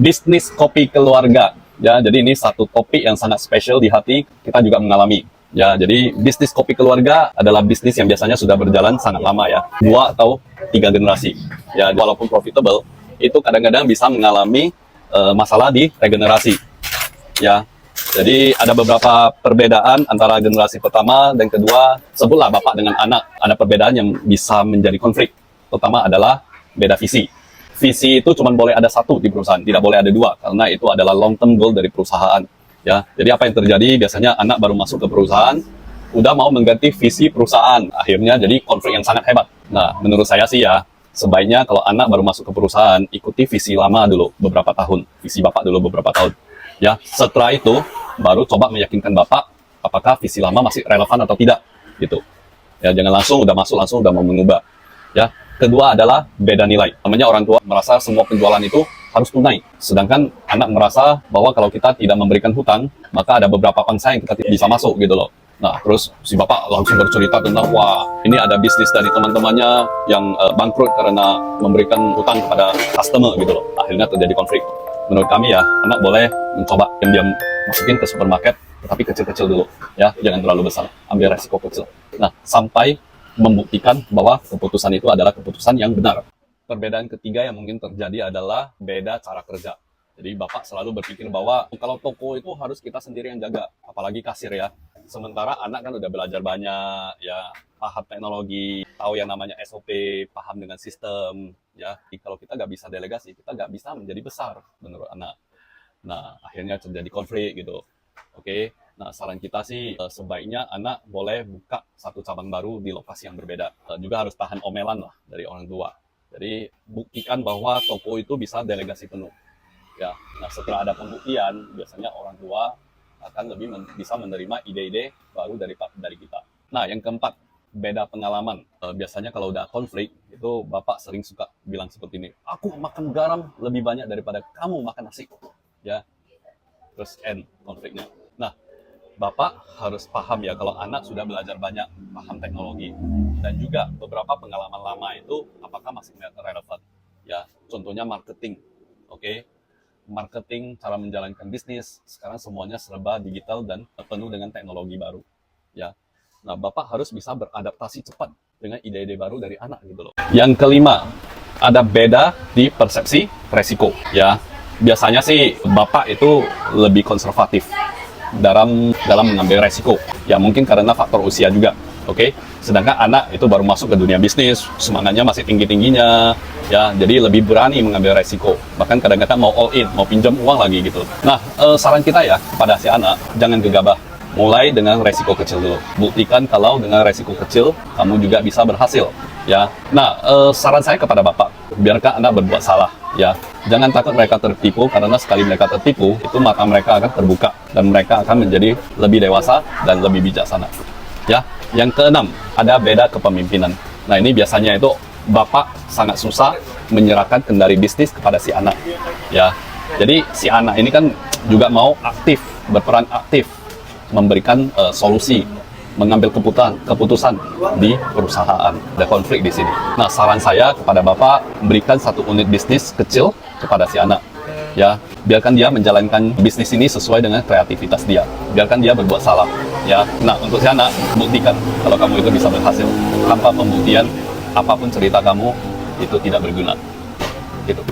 Bisnis kopi keluarga. Ya, jadi ini satu topik yang sangat spesial di hati kita juga mengalami. Ya, jadi bisnis kopi keluarga adalah bisnis yang biasanya sudah berjalan sangat lama ya, 2 atau 3 generasi. Ya, walaupun profitable, itu kadang-kadang bisa mengalami masalah di regenerasi. Ya, jadi ada beberapa perbedaan antara generasi pertama dan kedua. Sebutlah bapak dengan anak, ada perbedaan yang bisa menjadi konflik. Pertama adalah beda visi. Visi itu cuma boleh ada satu di perusahaan, tidak boleh ada dua, karena itu adalah long term goal dari perusahaan. Ya, jadi apa yang terjadi? Biasanya anak baru masuk ke perusahaan, udah mau mengganti visi perusahaan, akhirnya jadi konflik yang sangat hebat. Nah, menurut saya sih ya, sebaiknya kalau anak baru masuk ke perusahaan, ikuti visi lama dulu beberapa tahun, visi bapak dulu beberapa tahun. Ya, setelah itu baru coba meyakinkan bapak apakah visi lama masih relevan atau tidak, gitu. Ya, jangan langsung udah masuk langsung udah mau mengubah. Ya, kedua adalah beda nilai. Namanya orang tua merasa semua penjualan itu harus tunai. Sedangkan anak merasa bahwa kalau kita tidak memberikan hutang, maka ada beberapa pangsa yang kita tidak bisa masuk gitu loh. Nah, terus si bapak langsung bercerita tentang, wah, ini ada bisnis dari teman-temannya yang bangkrut karena memberikan hutang kepada customer gitu loh. Akhirnya terjadi konflik. Menurut kami ya, anak boleh mencoba diam-diam masukin ke supermarket, tetapi kecil-kecil dulu. Ya, jangan terlalu besar. Ambil resiko kecil. Nah, sampai membuktikan bahwa keputusan itu adalah keputusan yang benar. Perbedaan ketiga yang mungkin terjadi adalah beda cara kerja. Jadi bapak selalu berpikir bahwa kalau toko itu harus kita sendiri yang jaga, apalagi kasir ya. Sementara anak kan udah belajar banyak, ya paham teknologi, tahu yang namanya SOP, paham dengan sistem. Ya, kalau kita nggak bisa delegasi, kita nggak bisa menjadi besar menurut anak. Nah, akhirnya terjadi konflik gitu. Oke. Nah, saran kita sih sebaiknya anak boleh buka satu cabang baru di lokasi yang berbeda. Juga harus tahan omelan lah dari orang tua. Jadi buktikan bahwa toko itu bisa delegasi penuh. Ya, nah setelah ada pembuktian, biasanya orang tua akan lebih bisa menerima ide-ide baru dari kita. Nah, yang keempat, beda pengalaman. Biasanya kalau udah konflik, itu bapak sering suka bilang seperti ini, aku makan garam lebih banyak daripada kamu makan nasi. Ya, terus end konfliknya. Nah, bapak harus paham ya kalau anak sudah belajar banyak, paham teknologi, dan juga beberapa pengalaman lama itu apakah masih relevan. Ya, contohnya marketing. Oke. Marketing, cara menjalankan bisnis, sekarang semuanya serba digital dan penuh dengan teknologi baru. Ya. Nah, bapak harus bisa beradaptasi cepat dengan ide-ide baru dari anak gitu loh. Yang kelima, ada beda di persepsi resiko. Ya, biasanya sih bapak itu lebih konservatif dalam mengambil resiko. Ya, mungkin karena faktor usia juga. Oke. Sedangkan anak itu baru masuk ke dunia bisnis, semangatnya masih tinggi-tingginya. Ya, jadi lebih berani mengambil resiko. Bahkan kadang-kadang mau all in, mau pinjam uang lagi gitu. Nah, saran kita ya pada si anak, jangan gegabah. Mulai dengan resiko kecil dulu. Buktikan kalau dengan resiko kecil, kamu juga bisa berhasil. Ya. Nah, saran saya kepada bapak, biarkan anak berbuat salah. Ya, jangan takut mereka tertipu, karena sekali mereka tertipu, itu mata mereka akan terbuka dan mereka akan menjadi lebih dewasa dan lebih bijaksana. Ya, yang keenam, ada beda kepemimpinan. Nah, ini biasanya itu bapak sangat susah menyerahkan kendali bisnis kepada si anak. Ya, jadi si anak ini kan juga mau aktif, berperan aktif, memberikan solusi, mengambil keputusan di perusahaan. Ada konflik di sini. Nah, saran saya kepada bapak, berikan satu unit bisnis kecil kepada si anak. Ya, biarkan dia menjalankan bisnis ini sesuai dengan kreativitas dia. Biarkan dia berbuat salah. Ya, nah untuk si anak, buktikan kalau kamu itu bisa berhasil. Tanpa pembuktian, apapun cerita kamu itu tidak berguna. Gitu.